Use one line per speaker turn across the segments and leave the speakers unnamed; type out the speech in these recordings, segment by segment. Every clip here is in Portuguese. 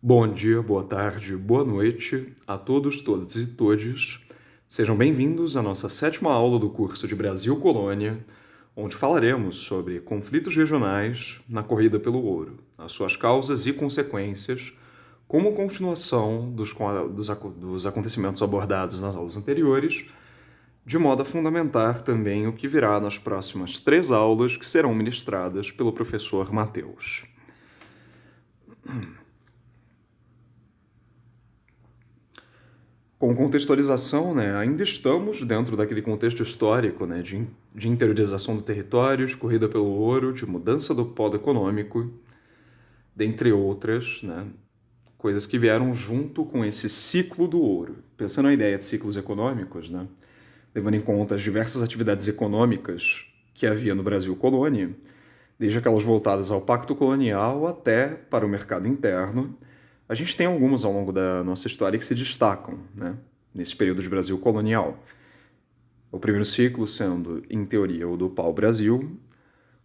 Bom dia, boa tarde, boa noite a todos, todas e todes. Sejam bem-vindos à nossa sétima aula do curso de Brasil Colônia, onde falaremos sobre conflitos regionais na corrida pelo ouro, as suas causas e consequências, como continuação dos acontecimentos abordados nas aulas anteriores, de modo a fundamentar também o que virá nas próximas 3 aulas que serão ministradas pelo professor Matheus. Com contextualização, ainda estamos dentro daquele contexto histórico, de interiorização do território, de corrida pelo ouro, de mudança do polo econômico, dentre outras, coisas que vieram junto com esse ciclo do ouro. Pensando na ideia de ciclos econômicos, levando em conta as diversas atividades econômicas que havia no Brasil colônia, desde aquelas voltadas ao pacto colonial até para o mercado interno. A gente tem algumas ao longo da nossa história que se destacam, nesse período de Brasil colonial. O primeiro ciclo sendo, em teoria, o do pau-brasil,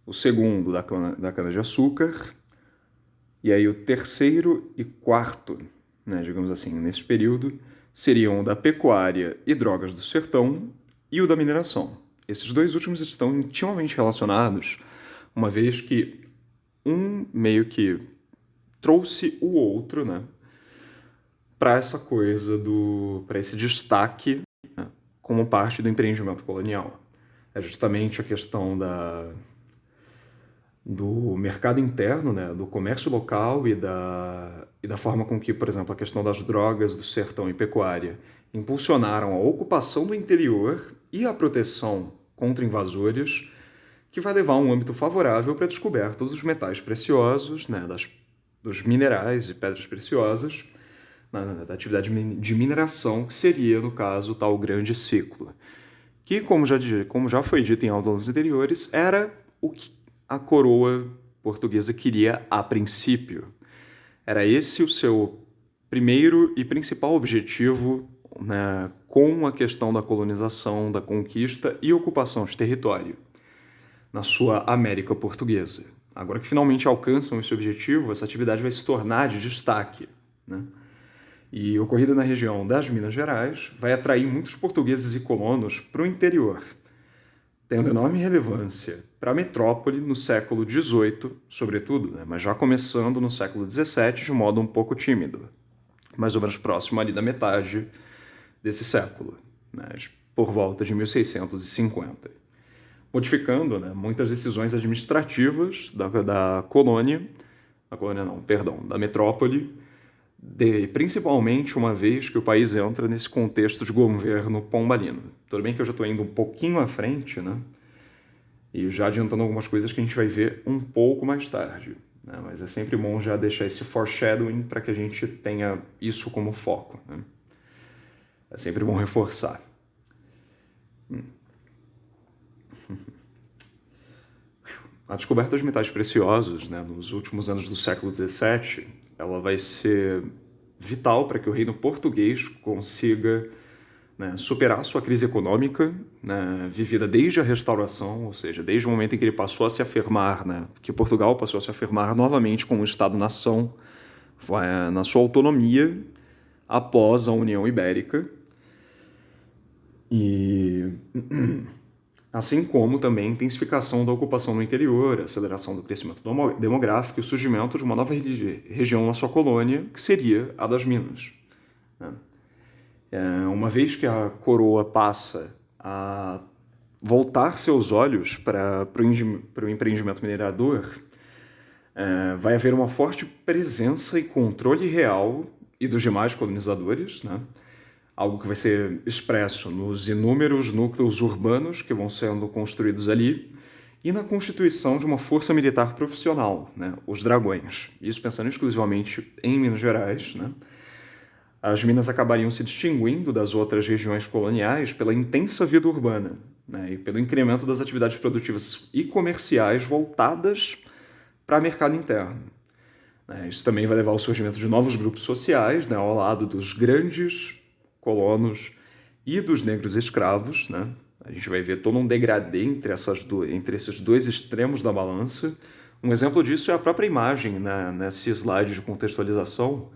o segundo da cana-de-açúcar, e aí o terceiro e quarto, digamos assim, nesse período, seriam o da pecuária e drogas do sertão e o da mineração. Esses dois últimos estão intimamente relacionados, uma vez que um meio que trouxe o outro, para essa coisa para esse destaque, como parte do empreendimento colonial. É justamente a questão do mercado interno, do comércio local e da forma com que, por exemplo, a questão das drogas do sertão e pecuária impulsionaram a ocupação do interior e a proteção contra invasores, que vai levar a um âmbito favorável para a descoberta dos metais preciosos, dos minerais e pedras preciosas, da atividade de mineração, que seria, no caso, o tal grande ciclo. Que, como já foi dito em aulas anteriores, era o que a coroa portuguesa queria a princípio. Era esse o seu primeiro e principal objetivo, com a questão da colonização, da conquista e ocupação de território na sua América Portuguesa. Agora que finalmente alcançam esse objetivo, essa atividade vai se tornar de destaque. E ocorrida na região das Minas Gerais, vai atrair muitos portugueses e colonos para o interior, tendo enorme relevância para a metrópole no século XVIII, sobretudo, mas já começando no século XVII de modo um pouco tímido, mais ou menos próximo ali da metade desse século, por volta de 1650. Modificando muitas decisões administrativas da metrópole, principalmente uma vez que o país entra nesse contexto de governo pombalino. Tudo bem que eu já estou indo um pouquinho à frente, e já adiantando algumas coisas que a gente vai ver um pouco mais tarde, mas é sempre bom já deixar esse foreshadowing para que a gente tenha isso como foco. É sempre bom reforçar. A descoberta de metais preciosos, nos últimos anos do século XVII, ela vai ser vital para que o reino português consiga superar sua crise econômica, vivida desde a restauração, ou seja, desde o momento em que ele passou a se afirmar, que Portugal passou a se afirmar novamente como um Estado-nação na sua autonomia após a União Ibérica. E assim como também a intensificação da ocupação no interior, a aceleração do crescimento demográfico e o surgimento de uma nova região na sua colônia, que seria a das Minas. Uma vez que a coroa passa a voltar seus olhos para o empreendimento minerador, vai haver uma forte presença e controle real e dos demais colonizadores, algo que vai ser expresso nos inúmeros núcleos urbanos que vão sendo construídos ali e na constituição de uma força militar profissional, os dragões. Isso pensando exclusivamente em Minas Gerais. As Minas acabariam se distinguindo das outras regiões coloniais pela intensa vida urbana, e pelo incremento das atividades produtivas e comerciais voltadas para o mercado interno. Isso também vai levar ao surgimento de novos grupos sociais, ao lado dos grandes colonos e dos negros escravos. A gente vai ver todo um degradê entre esses dois extremos da balança. Um exemplo disso é a própria imagem, nesse slide de contextualização,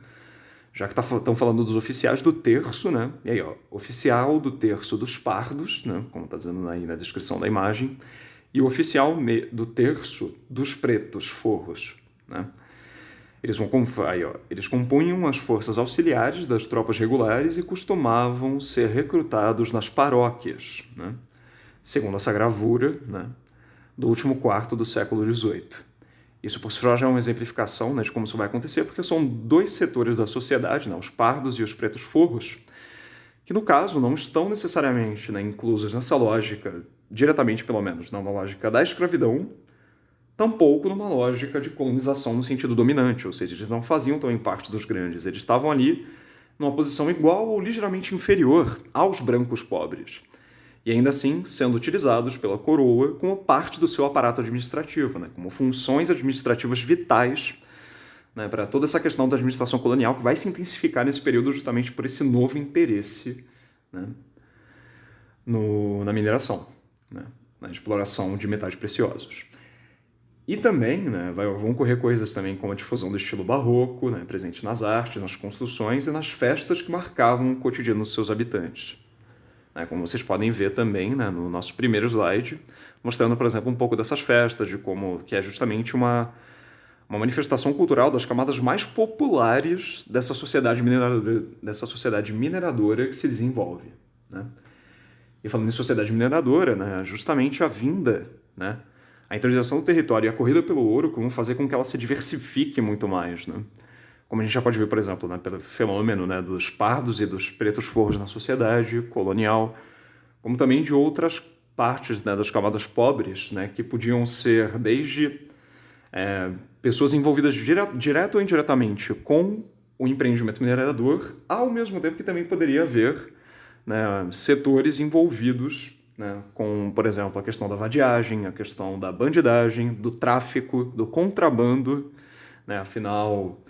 já que estão falando dos oficiais do terço, né? E aí, ó, oficial do terço dos pardos, né? Como está dizendo aí na descrição da imagem, e o oficial do terço dos pretos forros, né? Eles compunham as forças auxiliares das tropas regulares e costumavam ser recrutados nas paróquias, né? Segundo essa gravura, né, do último quarto do século XVIII. Isso por si só já é uma exemplificação, né, de como isso vai acontecer, porque são dois setores da sociedade, né, os pardos e os pretos forros, que no caso não estão necessariamente, né, inclusos nessa lógica, diretamente pelo menos, não na lógica da escravidão, tampouco numa lógica de colonização no sentido dominante, ou seja, eles não faziam também parte dos grandes, eles estavam ali numa posição igual ou ligeiramente inferior aos brancos pobres, e ainda assim sendo utilizados pela coroa como parte do seu aparato administrativo, né, como funções administrativas vitais, né, para toda essa questão da administração colonial que vai se intensificar nesse período justamente por esse novo interesse, né, na mineração, né, na exploração de metais preciosos. E também, né, vão ocorrer coisas também como a difusão do estilo barroco, né, presente nas artes, nas construções e nas festas que marcavam o cotidiano dos seus habitantes. Como vocês podem ver também, né, no nosso primeiro slide, mostrando, por exemplo, um pouco dessas festas, de como que é justamente uma manifestação cultural das camadas mais populares dessa sociedade mineradora que se desenvolve, né? E falando em sociedade mineradora, né, justamente a vinda, né, a intronização do território e a corrida pelo ouro vão fazer com que ela se diversifique muito mais, né? Como a gente já pode ver, por exemplo, né, pelo fenômeno, né, dos pardos e dos pretos forros na sociedade colonial, como também de outras partes, né, das camadas pobres, né, que podiam ser desde pessoas envolvidas direto ou indiretamente com o empreendimento minerador, ao mesmo tempo que também poderia haver, né, setores envolvidos, né, com, por exemplo, a questão da vadiagem, a questão da bandidagem, do tráfico, do contrabando, né, afinal,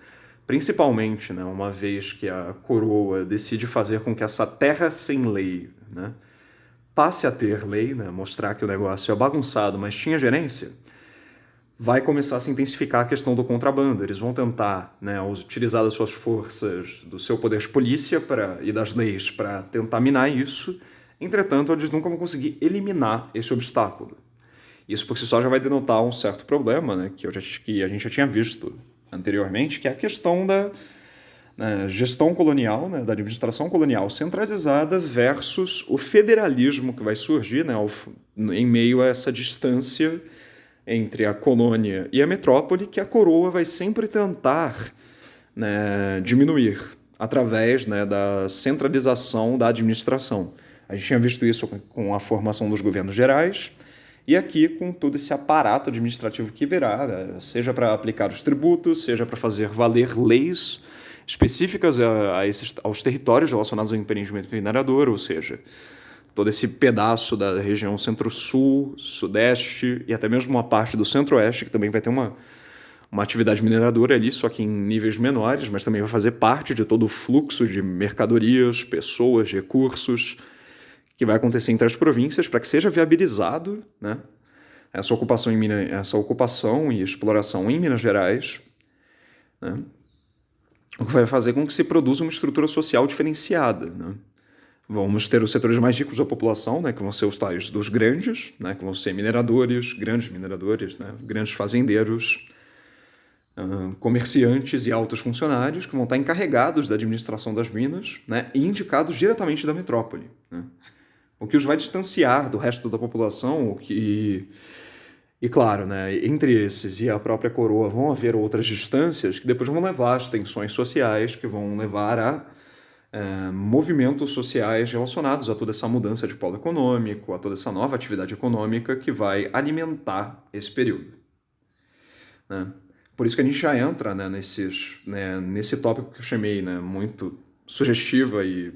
principalmente, né, uma vez que a coroa decide fazer com que essa terra sem lei, né, passe a ter lei, né, mostrar que o negócio é bagunçado, mas tinha gerência, vai começar a se intensificar a questão do contrabando. Eles vão tentar, né, utilizar das suas forças, do seu poder de polícia e das leis para tentar minar isso. Entretanto, eles nunca vão conseguir eliminar esse obstáculo. Isso por si só já vai denotar um certo problema, né, que a gente já tinha visto anteriormente, que é a questão da gestão colonial, né, da administração colonial centralizada versus o federalismo que vai surgir, né, em meio a essa distância entre a colônia e a metrópole, que a coroa vai sempre tentar, né, diminuir através, né, da centralização da administração. A gente tinha visto isso com a formação dos governos gerais e aqui com todo esse aparato administrativo que virá, né, seja para aplicar os tributos, seja para fazer valer leis específicas aos territórios relacionados ao empreendimento minerador, ou seja, todo esse pedaço da região centro-sul, sudeste e até mesmo uma parte do centro-oeste, que também vai ter uma atividade mineradora ali, só que em níveis menores, mas também vai fazer parte de todo o fluxo de mercadorias, pessoas, recursos, que vai acontecer entre as províncias para que seja viabilizado, né, essa ocupação e exploração em Minas Gerais, né, o que vai fazer com que se produza uma estrutura social diferenciada, né? Vamos ter os setores mais ricos da população, né, que vão ser os tais dos grandes, né, que vão ser grandes mineradores, né, grandes fazendeiros, comerciantes e altos funcionários que vão estar encarregados da administração das minas, né, e indicados diretamente da metrópole, né, o que os vai distanciar do resto da população, e claro, né, entre esses e a própria coroa vão haver outras distâncias que depois vão levar às tensões sociais, que vão levar a movimentos sociais relacionados a toda essa mudança de polo econômico, a toda essa nova atividade econômica que vai alimentar esse período, né? Por isso que a gente já entra, né, nesse tópico que eu chamei, né, muito sugestiva e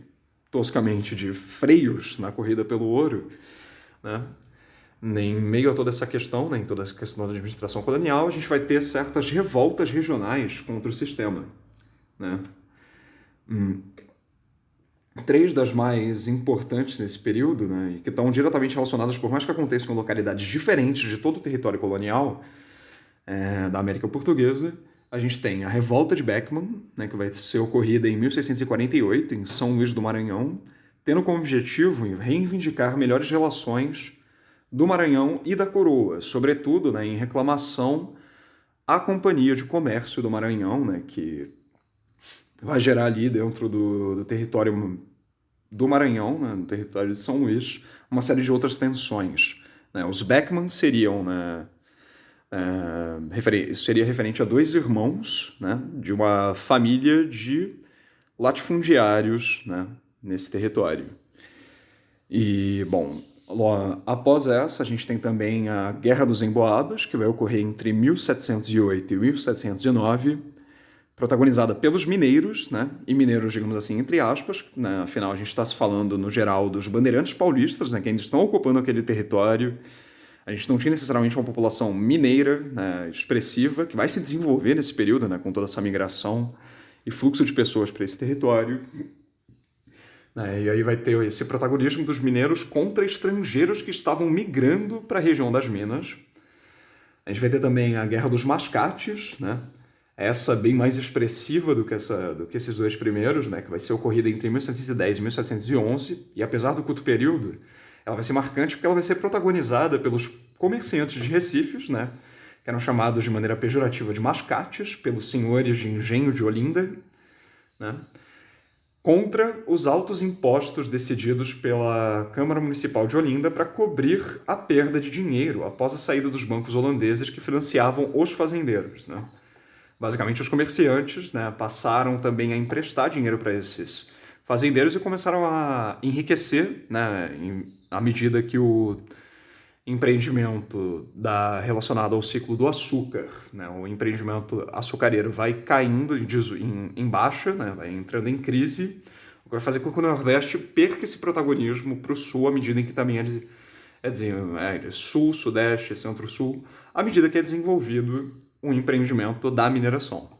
toscamente de freios na corrida pelo ouro, né? Em meio a toda essa questão, né, em toda essa questão da administração colonial, a gente vai ter certas revoltas regionais contra o sistema, né? Três das mais importantes nesse período, né, e que estão diretamente relacionadas, por mais que aconteçam em localidades diferentes de todo o território colonial da América Portuguesa, a gente tem a Revolta de Beckman, né, que vai ser ocorrida em 1648, em São Luís do Maranhão, tendo como objetivo reivindicar melhores relações do Maranhão e da coroa, sobretudo, né, em reclamação à Companhia de Comércio do Maranhão, né, que vai gerar ali dentro do território do Maranhão, né, no território de São Luís, uma série de outras tensões. Né? Os Beckman seriam, né, isso seria referente a dois irmãos, né, de uma família de latifundiários, né, nesse território. E, bom, após essa, a gente tem também a Guerra dos Emboabas, que vai ocorrer entre 1708 e 1709, protagonizada pelos mineiros, né? E mineiros, digamos assim, entre aspas, né? Afinal, a gente está se falando, no geral, dos bandeirantes paulistas, né? Que ainda estão ocupando aquele território. A gente não tinha necessariamente uma população mineira, né, expressiva, que vai se desenvolver nesse período, né? Com toda essa migração e fluxo de pessoas para esse território. E aí vai ter esse protagonismo dos mineiros contra estrangeiros que estavam migrando para a região das Minas. A gente vai ter também a Guerra dos Mascates, né? Essa bem mais expressiva do que esses dois primeiros, né? Que vai ser ocorrida entre 1710 e 1711. E apesar do curto período, ela vai ser marcante porque ela vai ser protagonizada pelos comerciantes de Recifes, né? Que eram chamados de maneira pejorativa de mascates, pelos senhores de engenho de Olinda, né? Contra os altos impostos decididos pela Câmara Municipal de Olinda para cobrir a perda de dinheiro após a saída dos bancos holandeses que financiavam os fazendeiros. Né? Basicamente, os comerciantes, né, passaram também a emprestar dinheiro para esses fazendeiros e começaram a enriquecer, né, à medida que o empreendimento relacionado ao ciclo do açúcar, né, o empreendimento açucareiro vai caindo em baixa, né, vai entrando em crise, o que vai fazer com que o Nordeste perca esse protagonismo para o Sul, à medida em que também Sul, Sudeste, Centro-Sul, à medida que é desenvolvido o empreendimento da mineração.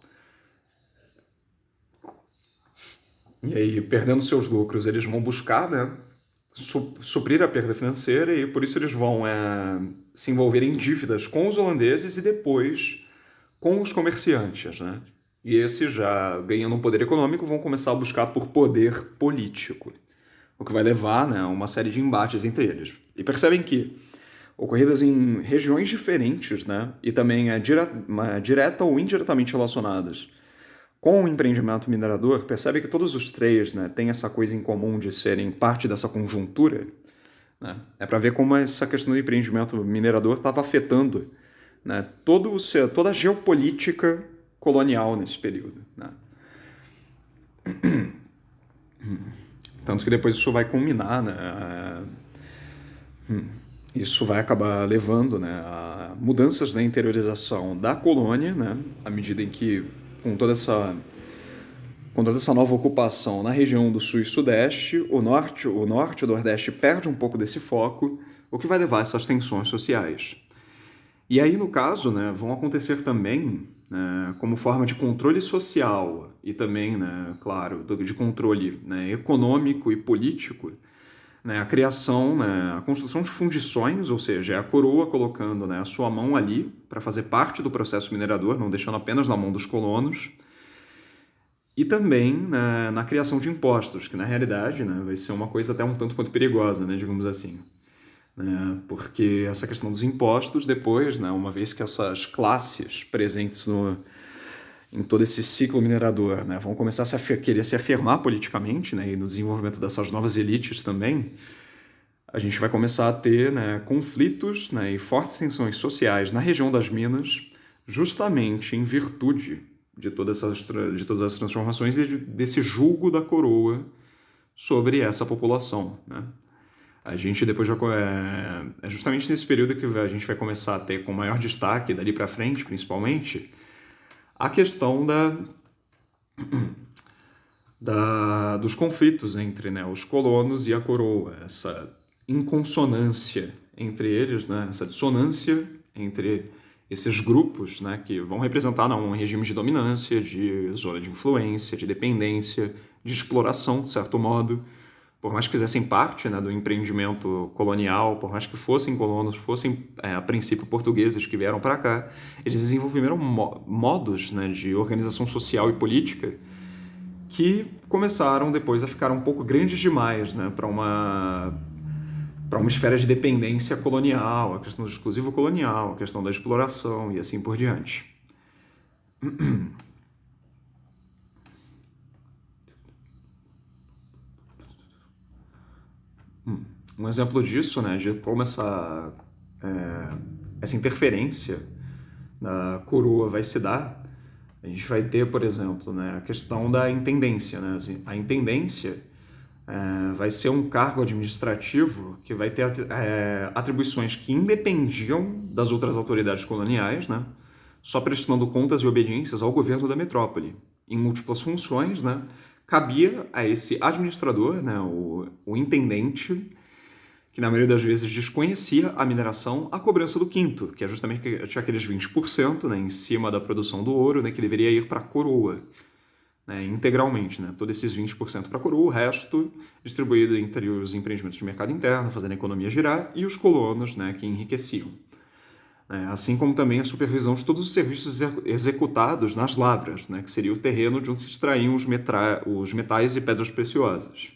E aí, perdendo seus lucros, eles vão buscar, né, suprir a perda financeira e por isso eles vão se envolver em dívidas com os holandeses e depois com os comerciantes, né? E esses, já ganhando um poder econômico, vão começar a buscar por poder político, o que vai levar, né, a uma série de embates entre eles. E percebem que, ocorridas em regiões diferentes, né, e também direta ou indiretamente relacionadas com o empreendimento minerador, percebe que todos os três, né, têm essa coisa em comum de serem parte dessa conjuntura. Né? É para ver como essa questão do empreendimento minerador estava afetando, né, toda a geopolítica colonial nesse período. Né? Tanto que depois isso vai culminar, né, isso vai acabar levando, né, a mudanças na interiorização da colônia, né, à medida em que com toda essa nova ocupação na região do Sul e Sudeste, o Norte e o Nordeste perde um pouco desse foco, o que vai levar a essas tensões sociais. E aí, no caso, né, vão acontecer também, né, como forma de controle social e também, né, claro, de controle, né, econômico e político, né, a criação, né, a construção de fundições, ou seja, é a coroa colocando, né, a sua mão ali para fazer parte do processo minerador, não deixando apenas na mão dos colonos, e também, né, na criação de impostos, que na realidade, né, vai ser uma coisa até um tanto quanto perigosa, né, digamos assim. Né, porque essa questão dos impostos depois, né, uma vez que essas classes presentes em todo esse ciclo minerador, né, vão começar a querer se afirmar politicamente, né, e no desenvolvimento dessas novas elites também, a gente vai começar a ter, né, conflitos, né, e fortes tensões sociais na região das Minas, justamente em virtude de todas as transformações e desse julgo da coroa sobre essa população. Né? A gente depois é justamente nesse período que a gente vai começar a ter com maior destaque, dali para frente principalmente, a questão dos conflitos entre, né, os colonos e a coroa, essa inconsonância entre eles, né, essa dissonância entre esses grupos, né, que vão representar um regime de dominância, de zona de influência, de dependência, de exploração, de certo modo, por mais que fizessem parte, né, do empreendimento colonial, por mais que fossem colonos, fossem a princípio portugueses que vieram para cá, eles desenvolveram modos, né, de organização social e política que começaram depois a ficar um pouco grandes demais, né, para uma esfera de dependência colonial, a questão do exclusivo colonial, a questão da exploração e assim por diante. Um exemplo disso, né, de como essa interferência da coroa vai se dar, a gente vai ter, por exemplo, né, a questão da intendência. Né? Assim, a intendência vai ser um cargo administrativo que vai ter atribuições que independiam das outras autoridades coloniais, né, só prestando contas e obediências ao governo da metrópole. Em múltiplas funções, né, cabia a esse administrador, né, o intendente, que na maioria das vezes desconhecia a mineração, a cobrança do quinto, que é justamente aqueles 20%, né, em cima da produção do ouro, né, que deveria ir para a coroa, né, integralmente. Né, todos esses 20% para a coroa, o resto distribuído entre os empreendimentos de mercado interno, fazendo a economia girar, e os colonos, né, que enriqueciam. Assim como também a supervisão de todos os serviços executados nas lavras, né, que seria o terreno de onde se extraíam os metais e pedras preciosas.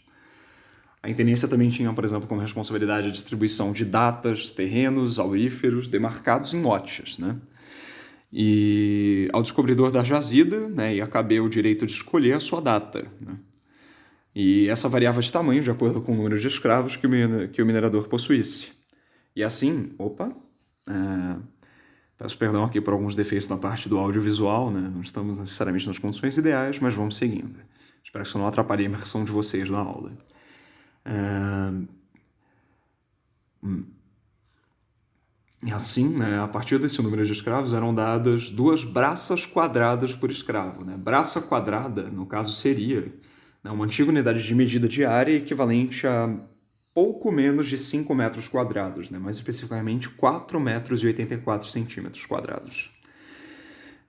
A intendência também tinha, por exemplo, como responsabilidade a distribuição de datas, terrenos, auríferos, demarcados em lotes. Né? E ao descobridor da jazida, né, ia caber o direito de escolher a sua data. Né? E essa variava de tamanho de acordo com o número de escravos que o minerador possuísse. E assim, peço perdão aqui por alguns defeitos na parte do audiovisual, né? Não estamos necessariamente nas condições ideais, mas vamos seguindo. Espero que isso não atrapalhe a imersão de vocês na aula. E assim, né, a partir desse número de escravos, eram dadas 2 braças quadradas por escravo. Né? Braça quadrada, no caso, seria, né, uma antiga unidade de medida diária equivalente a pouco menos de 5 metros quadrados, né? Mais especificamente 4 metros e 84 centímetros quadrados.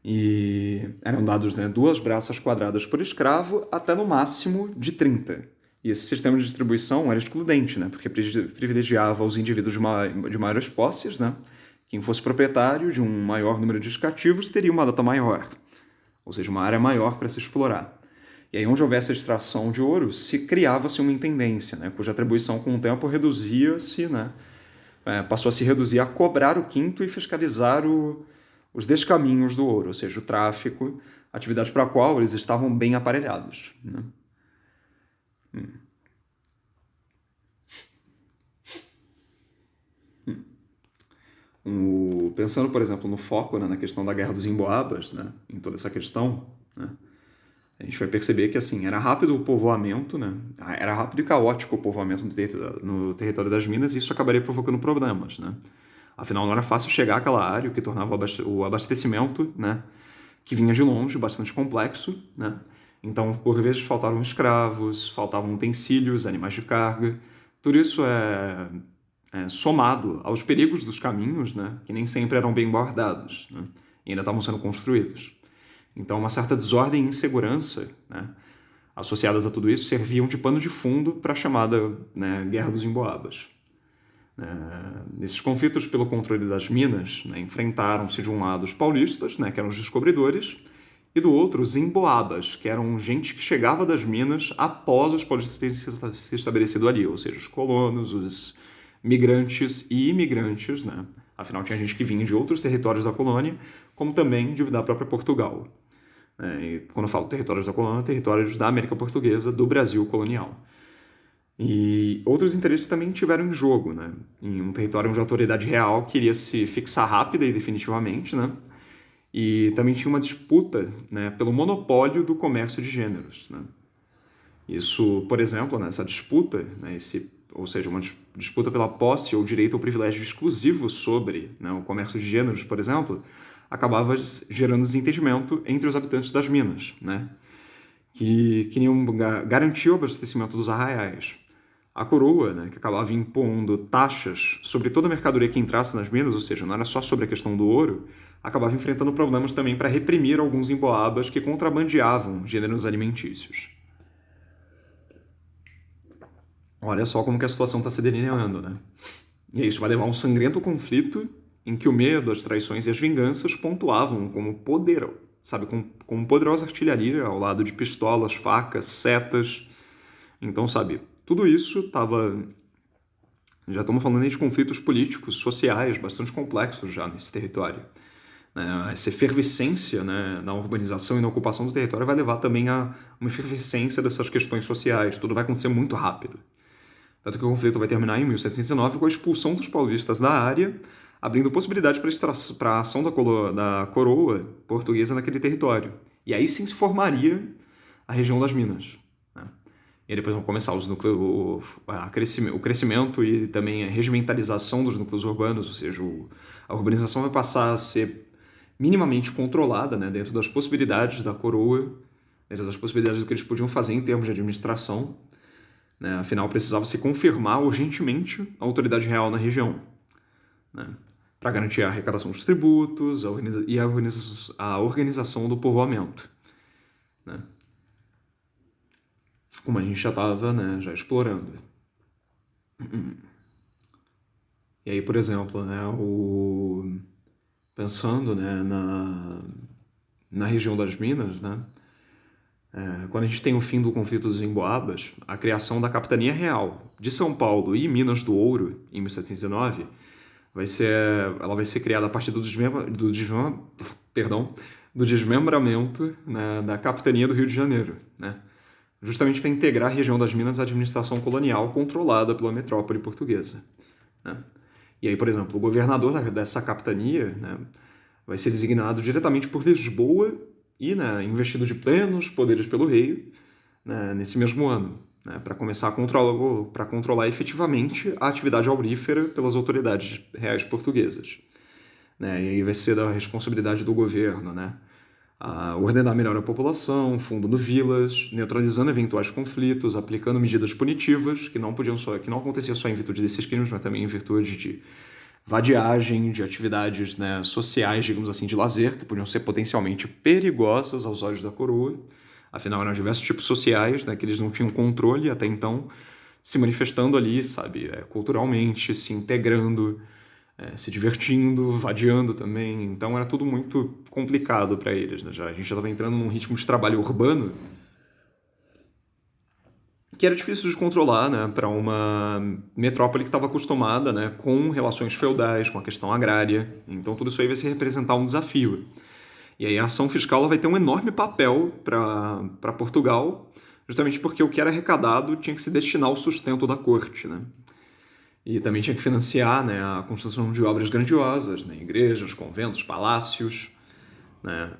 E eram dados, né, 2 braças quadradas por escravo até no máximo de 30. E esse sistema de distribuição era excludente, né, porque privilegiava os indivíduos de maiores posses. Né? Quem fosse proprietário de um maior número de cativos teria uma data maior, ou seja, uma área maior para se explorar. E aí, onde houvesse a extração de ouro, criava-se uma intendência, né, cuja atribuição com o tempo reduzia-se, né, passou a se reduzir a cobrar o quinto e fiscalizar os descaminhos do ouro, ou seja, o tráfico, atividade para a qual eles estavam bem aparelhados. Né? Pensando, por exemplo, no foco, né, na questão da Guerra dos Emboabas, né, em toda essa questão, né, a gente vai perceber que assim, era rápido o povoamento, né, era rápido e caótico o povoamento no território das minas, e isso acabaria provocando problemas. Né. Afinal, não era fácil chegar àquela área, o que tornava o abastecimento, né, que vinha de longe, bastante complexo. Né. Então, por vezes, faltavam escravos, faltavam utensílios, animais de carga. Tudo isso somado aos perigos dos caminhos, né, que nem sempre eram bem guardados, né, e ainda estavam sendo construídos. Então, uma certa desordem e insegurança, né, associadas a tudo isso serviam de pano de fundo para a chamada, né, Guerra dos Emboabas. Nesses conflitos pelo controle das minas, né, enfrentaram-se de um lado os paulistas, né, que eram os descobridores, e do outro os emboabas, que eram gente que chegava das minas após os paulistas terem se estabelecido ali, ou seja, os colonos, os migrantes e imigrantes. Né? Afinal, tinha gente que vinha de outros territórios da colônia, como também da própria Portugal. E quando eu falo territórios da colônia, territórios da América Portuguesa, do Brasil colonial. E outros interesses também tiveram em jogo, né? Em um território onde a autoridade real queria se fixar rápida e definitivamente, né? E também tinha uma disputa, né, pelo monopólio do comércio de gêneros. Né? Isso, por exemplo, nessa disputa, né, ou seja, uma disputa pela posse ou direito ou privilégio exclusivo sobre, né, o comércio de gêneros, por exemplo, acabava gerando desentendimento entre os habitantes das minas, né, que queriam garantir o abastecimento dos arraiais. A coroa, né, que acabava impondo taxas sobre toda a mercadoria que entrasse nas minas, ou seja, não era só sobre a questão do ouro, acabava enfrentando problemas também para reprimir alguns emboabas que contrabandeavam gêneros alimentícios. Olha só como que a situação está se delineando, né? E isso vai levar a um sangrento conflito em que o medo, as traições e as vinganças pontuavam como poder, sabe, como poderosa artilharia ao lado de pistolas, facas, setas. Então, sabe, tudo isso estava. Já estamos falando aí de conflitos políticos, sociais, bastante complexos já nesse território. Essa efervescência, né, na urbanização e na ocupação do território vai levar também a uma efervescência dessas questões sociais. Tudo vai acontecer muito rápido. Tanto que o conflito vai terminar em 1709 com a expulsão dos paulistas da área, abrindo possibilidade para a ação da coroa portuguesa naquele território. E aí sim se formaria a região das Minas. Né? E aí depois vão começar o crescimento e também a regimentalização dos núcleos urbanos, ou seja, a urbanização vai passar a ser minimamente controlada, né, dentro das possibilidades da coroa, dentro das possibilidades do que eles podiam fazer em termos de administração. Né? Afinal, precisava se confirmar urgentemente a autoridade real na região, né? Para garantir a arrecadação dos tributos a organização do povoamento. Né? Como a gente já estava, né, já explorando. E aí, por exemplo, né, pensando, né, na região das Minas, né, quando a gente tem o fim do conflito dos Emboabas, a criação da Capitania Real de São Paulo e Minas do Ouro, em 1709, ela vai ser criada a partir do desmembramento, né, da Capitania do Rio de Janeiro, né, justamente para integrar a região das Minas à administração colonial controlada pela metrópole portuguesa. Né. E aí, por exemplo, o governador dessa capitania, né, vai ser designado diretamente por Lisboa e, né, investido de plenos poderes pelo rei, né, nesse mesmo ano, né, para começar a controlar efetivamente a atividade aurífera pelas autoridades reais portuguesas. Né, e aí vai ser da responsabilidade do governo, né, a ordenar melhor a população, fundando vilas, neutralizando eventuais conflitos, aplicando medidas punitivas que não aconteciam só em virtude desses crimes, mas também em virtude de vadiagem, de atividades, né, sociais, digamos assim, de lazer, que podiam ser potencialmente perigosas aos olhos da coroa. Afinal, eram diversos tipos sociais, né, que eles não tinham controle até então, se manifestando ali, sabe, culturalmente, se integrando, se divertindo, vadiando também. Então era tudo muito complicado para eles. Né? A gente já estava entrando num ritmo de trabalho urbano que era difícil de controlar, né, para uma metrópole que estava acostumada, né, com relações feudais, com a questão agrária. Então tudo isso aí vai se representar um desafio. E aí a ação fiscal ela vai ter um enorme papel para Portugal, justamente porque o que era arrecadado tinha que se destinar ao sustento da corte, né? E também tinha que financiar, né, a construção de obras grandiosas, né, igrejas, conventos, palácios, né?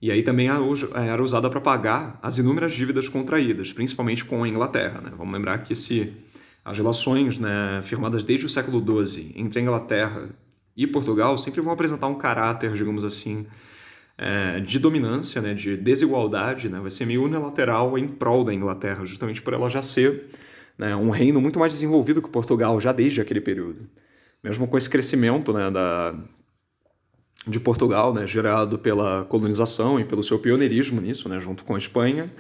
E aí também era usada para pagar as inúmeras dívidas contraídas, principalmente com a Inglaterra. Né? Vamos lembrar que as relações, né, firmadas desde o século XII entre a Inglaterra e Portugal sempre vão apresentar um caráter, digamos assim, de dominância, né, de desigualdade. Né? Vai ser meio unilateral em prol da Inglaterra, justamente por ela já ser, né, um reino muito mais desenvolvido que Portugal já desde aquele período. Mesmo com esse crescimento, né, de Portugal, né, gerado pela colonização e pelo seu pioneirismo nisso, né, junto com a Espanha,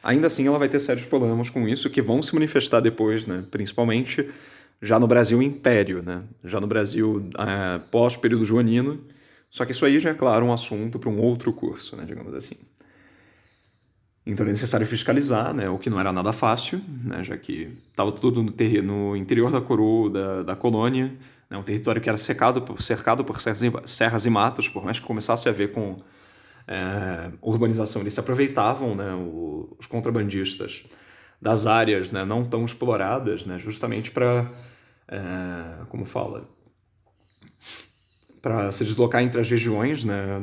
ainda assim ela vai ter sérios problemas com isso que vão se manifestar depois, né, principalmente já no Brasil Império, né, já no Brasil pós-período joanino, só que isso aí já é, claro, um assunto para um outro curso, né, digamos assim. Então é necessário fiscalizar, né, o que não era nada fácil, né, já que estava tudo no interior da coroa, da colônia, né, um território que era cercado por serras e matas, por mais que começasse a ver com urbanização, eles se aproveitavam, né, os contrabandistas das áreas, né, não tão exploradas, né, justamente para, como fala, para se deslocar entre as regiões, né,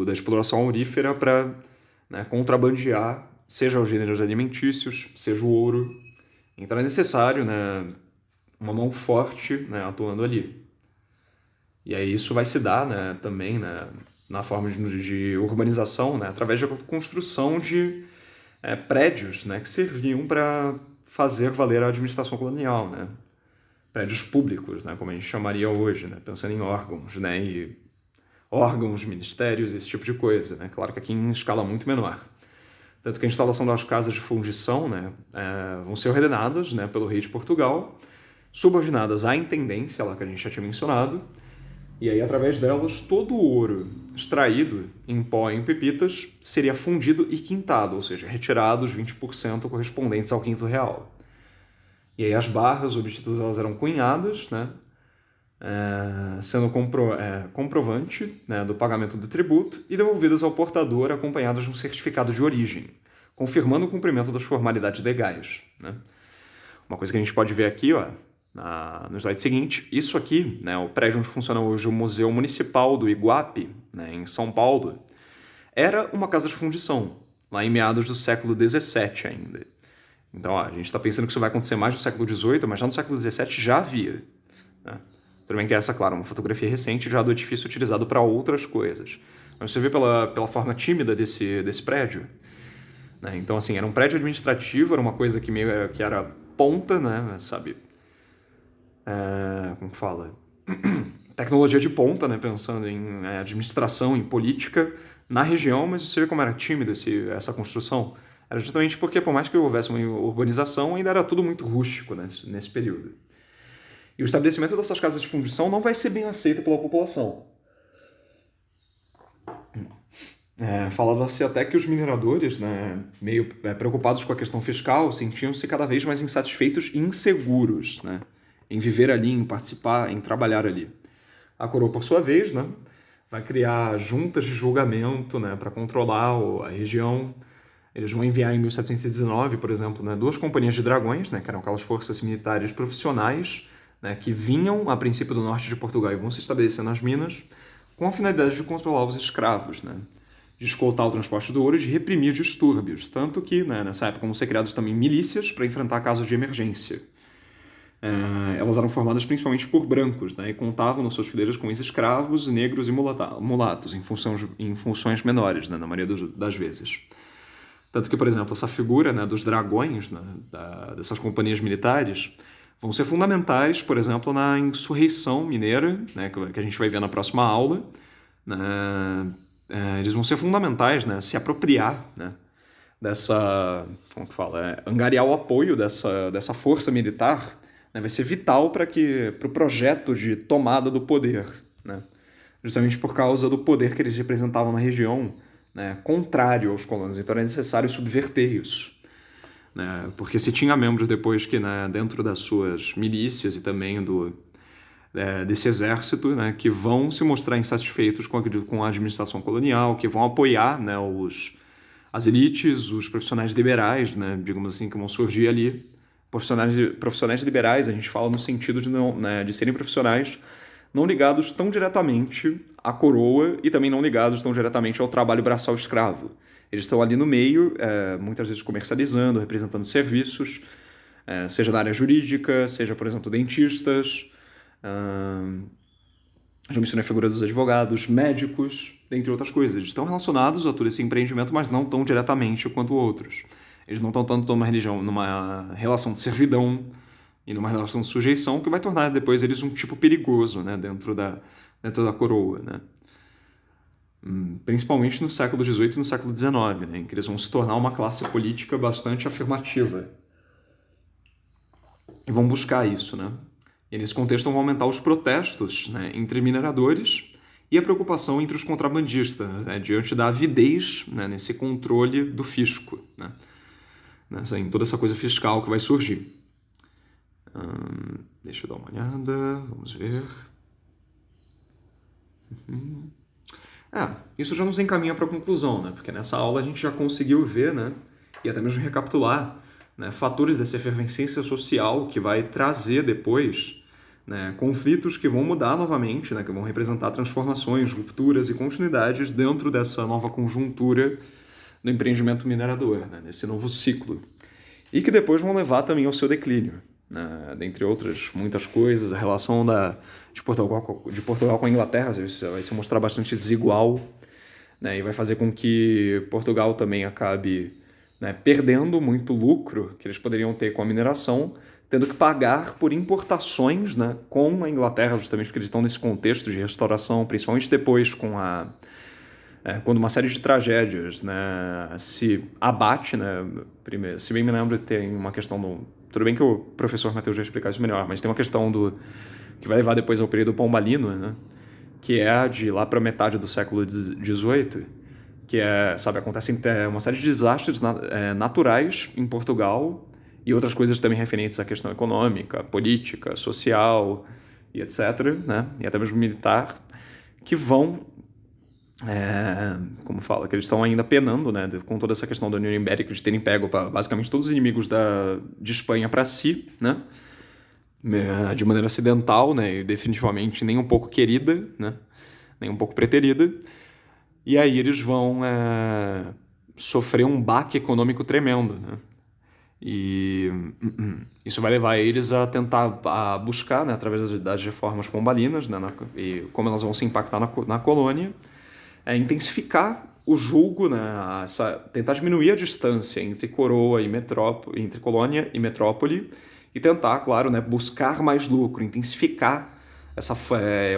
da exploração aurífera para, né, contrabandear, seja os gêneros alimentícios, seja o ouro. Então é necessário, né, uma mão forte, né, atuando ali. E aí isso vai se dar, né, também, né, na forma de urbanização, né, através da construção de prédios, né, que serviam para fazer valer a administração colonial, né, prédios públicos, né, como a gente chamaria hoje, né, pensando em órgãos, né, órgãos, ministérios, esse tipo de coisa, né, claro que aqui em escala muito menor. Tanto que a instalação das casas de fundição, né, vão ser ordenadas, né, pelo rei de Portugal, subordinadas à intendência, lá que a gente já tinha mencionado, e aí, através delas, todo o ouro extraído em pó e em pepitas seria fundido e quintado, ou seja, retirado os 20% correspondentes ao quinto real. E aí as barras obtidas elas eram cunhadas, né, sendo comprovante, né, do pagamento do tributo e devolvidas ao portador acompanhadas de um certificado de origem, confirmando o cumprimento das formalidades legais. Né. Uma coisa que a gente pode ver aqui, ó, no slide seguinte, isso aqui, né, o prédio onde funciona hoje o Museu Municipal do Iguape, né, em São Paulo, era uma casa de fundição, lá em meados do século XVII ainda. Então, ó, a gente está pensando que isso vai acontecer mais no século XVIII, mas já no século XVII já havia. Né? Tudo bem que essa, claro, é uma fotografia recente já do edifício utilizado para outras coisas. Mas você vê pela forma tímida desse prédio. Né? Então, assim, era um prédio administrativo, era uma coisa que meio que era ponta, né, sabe? Como que fala? Tecnologia de ponta, né, pensando em administração, em política, na região, mas você vê como era tímido essa construção. Era justamente porque, por mais que houvesse uma urbanização, ainda era tudo muito rústico nesse período. E o estabelecimento dessas casas de fundição não vai ser bem aceito pela população. Falava-se até que os mineradores, né, meio preocupados com a questão fiscal, sentiam-se cada vez mais insatisfeitos e inseguros, né, em viver ali, em participar, em trabalhar ali. A coroa, por sua vez, né, vai criar juntas de julgamento, né, para controlar a região. Eles vão enviar em 1719, por exemplo, né, 2 companhias de dragões, né, que eram aquelas forças militares profissionais, né, que vinham, a princípio, do norte de Portugal e vão se estabelecer nas minas, com a finalidade de controlar os escravos, né, de escoltar o transporte do ouro e de reprimir distúrbios. Tanto que, né, nessa época, vão ser criadas também milícias para enfrentar casos de emergência. Elas eram formadas principalmente por brancos, né, e contavam nas suas fileiras com ex-escravos, negros e mulatos, em funções menores, né, na maioria das vezes. Tanto que, por exemplo, essa figura, né, dos dragões, né, dessas companhias militares, vão ser fundamentais, por exemplo, na insurreição mineira, né, que a gente vai ver na próxima aula. Né, eles vão ser fundamentais, né, se apropriar, né, como que fala, angariar o apoio dessa força militar, né, vai ser vital para o projeto de tomada do poder, né, justamente por causa do poder que eles representavam na região, né, contrário aos colonos. Então era necessário subverter isso. Né, porque se tinha membros depois que, né, dentro das suas milícias e também desse exército, né, que vão se mostrar insatisfeitos com a administração colonial, que vão apoiar, né, as elites, os profissionais liberais, né, digamos assim, que vão surgir ali. Profissionais liberais, a gente fala no sentido de serem profissionais não ligados tão diretamente à coroa e também não ligados tão diretamente ao trabalho braçal escravo. Eles estão ali no meio, muitas vezes comercializando, representando serviços, seja na área jurídica, seja, por exemplo, dentistas, já mencionei a figura dos advogados, médicos, dentre outras coisas. Eles estão relacionados a todo esse empreendimento, mas não tão diretamente quanto outros. Eles não estão tanto numa relação de servidão e numa relação de sujeição que vai tornar depois eles um tipo perigoso, né, dentro da coroa, né? Principalmente no século XVIII e no século XIX, né, em que eles vão se tornar uma classe política bastante afirmativa. E vão buscar isso, né? E nesse contexto vão aumentar os protestos, né, entre mineradores e a preocupação entre os contrabandistas, né, diante da avidez, né, nesse controle do fisco, né? Em toda essa coisa fiscal que vai surgir. Deixa eu dar uma olhada, vamos ver. Isso já nos encaminha para a conclusão, né? Porque nessa aula a gente já conseguiu ver, né, e até mesmo recapitular, né, fatores dessa efervescência social que vai trazer depois, né, conflitos que vão mudar novamente, né, que vão representar transformações, rupturas e continuidades dentro dessa nova conjuntura do empreendimento minerador, né, nesse novo ciclo. E que depois vão levar também ao seu declínio, né, dentre outras muitas coisas. A relação de Portugal com a Inglaterra vai se mostrar bastante desigual, né, e vai fazer com que Portugal também acabe, né, perdendo muito lucro que eles poderiam ter com a mineração, tendo que pagar por importações, né, com a Inglaterra, justamente porque eles estão nesse contexto de restauração, principalmente depois com quando uma série de tragédias, né, se abate, né, primeiro, se bem me lembro, tem uma questão do... Tudo bem que o professor Matheus vai explicar isso melhor, mas tem uma questão do que vai levar depois ao período pombalino, né, que é de lá para metade do século XVIII, que sabe, acontecem uma série de desastres naturais em Portugal e outras coisas também referentes à questão econômica, política, social e etc., né, e até mesmo militar, que vão como fala, que eles estão ainda penando, né, com toda essa questão da União Ibérica de terem pego basicamente todos os inimigos de Espanha para si, né, de maneira acidental, né, e definitivamente nem um pouco querida, né, nem um pouco preterida, e aí eles vão sofrer um baque econômico tremendo, né, e isso vai levar eles a tentar buscar, né, através das reformas pombalinas, né, e como elas vão se impactar na colônia, intensificar o julgo, né, tentar diminuir a distância entre coroa e entre colônia e metrópole e tentar, claro, né, buscar mais lucro, intensificar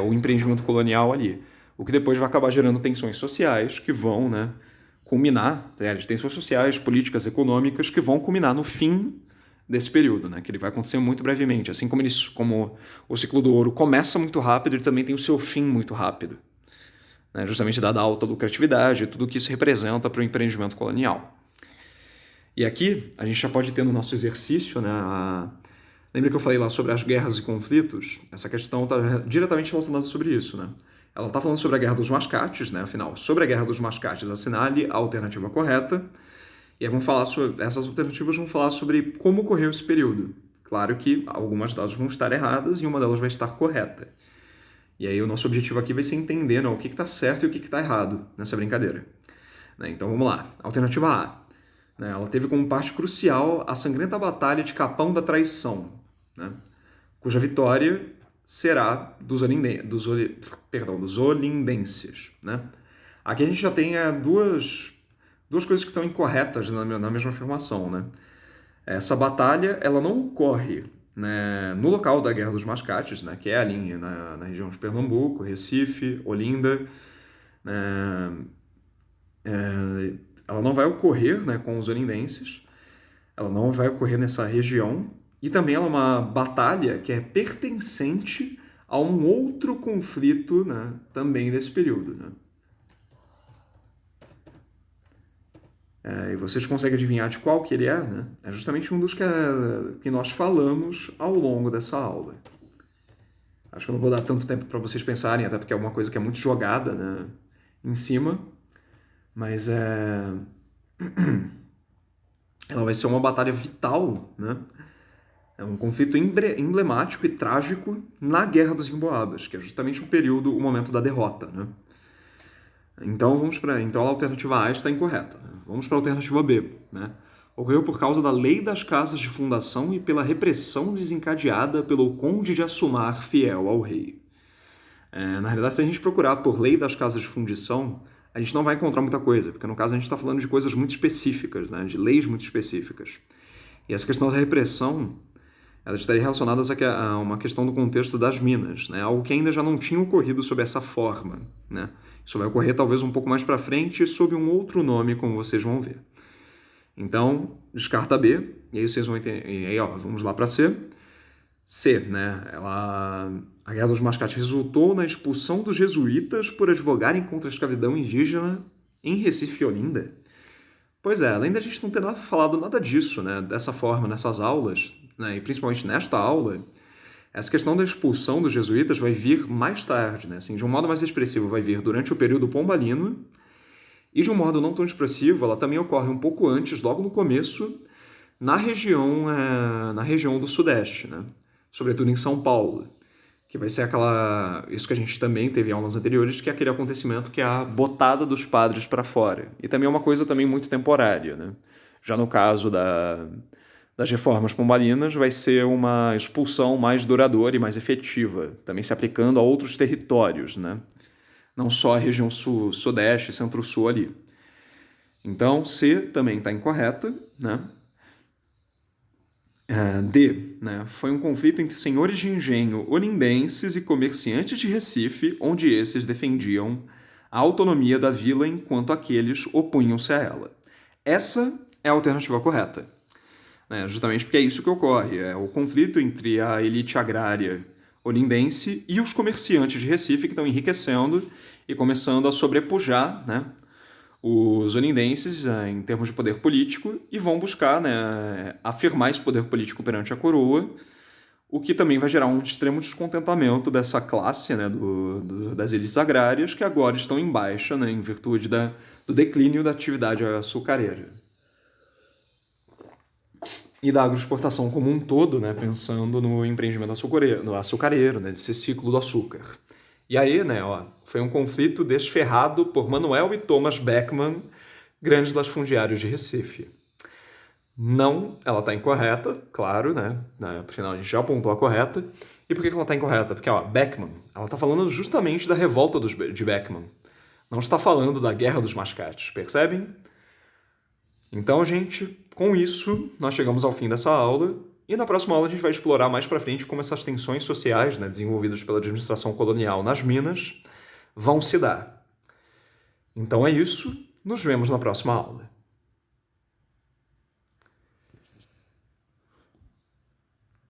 o empreendimento colonial ali, o que depois vai acabar gerando tensões sociais que vão, né, culminar, de tensões sociais, políticas, econômicas que vão culminar no fim desse período, né, que ele vai acontecer muito brevemente, assim como o ciclo do ouro começa muito rápido, ele também tem o seu fim muito rápido, né, justamente dada a alta lucratividade e tudo que isso representa para o empreendimento colonial. E aqui a gente já pode ter no nosso exercício, né, lembra que eu falei lá sobre as guerras e conflitos? Essa questão está diretamente relacionada sobre isso, né? Ela está falando sobre a Guerra dos Mascates, né? Afinal, sobre a Guerra dos Mascates, assinale a alternativa correta. E aí essas alternativas vão falar sobre como ocorreu esse período. Claro que algumas delas vão estar erradas e uma delas vai estar correta. E aí o nosso objetivo aqui vai ser entender, né, o que está certo e o que está errado nessa brincadeira. Né? Então vamos lá. Alternativa A. Né, ela teve como parte crucial a sangrenta batalha de Capão da Traição, né, cuja vitória será dos olindenses. Né? Aqui a gente já tem duas coisas que estão incorretas na mesma afirmação. Né? Essa batalha ela não ocorre, né, no local da Guerra dos Mascates, né, que é ali na região de Pernambuco, Recife, Olinda. Ela não vai ocorrer, né, com os olindenses, ela não vai ocorrer nessa região, e também ela é uma batalha que é pertencente a um outro conflito, né, também desse período. Né? E vocês conseguem adivinhar de qual que ele é? Né? É justamente um dos que nós falamos ao longo dessa aula. Acho que eu não vou dar tanto tempo para vocês pensarem, até porque é uma coisa que é muito jogada, né, em cima, mas ela vai ser uma batalha vital, né? É um conflito emblemático e trágico na Guerra dos Emboabas, que é justamente o momento da derrota, né? Então então a alternativa A está incorreta. Né? Vamos para a alternativa B, né? Ocorreu por causa da Lei das Casas de Fundação e pela repressão desencadeada pelo Conde de Assumar, fiel ao rei. Na realidade, se a gente procurar por Lei das Casas de Fundição, a gente não vai encontrar muita coisa, porque no caso a gente está falando de coisas muito específicas, né? De leis muito específicas. E essa questão da repressão, ela estaria relacionada a uma questão do contexto das minas, né? Algo que ainda já não tinha ocorrido sob essa forma, né? Isso vai ocorrer talvez um pouco mais para frente sob um outro nome, como vocês vão ver. Então, descarta B, e aí vocês vão entender. E aí, vamos lá para C. C, né? A Guerra dos Mascates resultou na expulsão dos jesuítas por advogarem contra a escravidão indígena em Recife e Olinda. Pois é, além da gente não ter falado nada disso, né, dessa forma, nessas aulas, né, e principalmente nesta aula, essa questão da expulsão dos jesuítas vai vir mais tarde, né, assim, de um modo mais expressivo, vai vir durante o período pombalino, e de um modo não tão expressivo, ela também ocorre um pouco antes, logo no começo, na região do Sudeste, né, sobretudo em São Paulo, que vai ser isso que a gente também teve em aulas anteriores, que é aquele acontecimento que é a botada dos padres para fora. E também é uma coisa também muito temporária, né? Já no caso das reformas pombalinas, vai ser uma expulsão mais duradoura e mais efetiva, também se aplicando a outros territórios, né? Não só a região sudeste, centro-sul ali. Então, C também está incorreta, né? D, né, foi um conflito entre senhores de engenho olindenses e comerciantes de Recife, onde esses defendiam a autonomia da vila enquanto aqueles opunham-se a ela. Essa é a alternativa correta. Justamente porque é isso que ocorre. É o conflito entre a elite agrária olindense e os comerciantes de Recife que estão enriquecendo e começando a sobrepujar, né, os olindenses em termos de poder político e vão buscar, né, afirmar esse poder político perante a coroa, o que também vai gerar um extremo descontentamento dessa classe, né, das elites agrárias que agora estão em baixa, né, em virtude do declínio da atividade açucareira. E da agroexportação como um todo, né, pensando no empreendimento açucareiro, né, esse ciclo do açúcar. E aí, né, foi um conflito desferrado por Manuel e Thomas Beckmann, grandes latifundiários de Recife. Não, ela está incorreta, claro, né, afinal a gente já apontou a correta. E por que ela está incorreta? Porque, Beckmann, ela está falando justamente da revolta de Beckmann. Não está falando da Guerra dos Mascates, percebem? Então, gente, com isso, nós chegamos ao fim dessa aula, e na próxima aula a gente vai explorar mais pra frente como essas tensões sociais, né, desenvolvidas pela administração colonial nas Minas, vão se dar. Então é isso, nos vemos na próxima aula.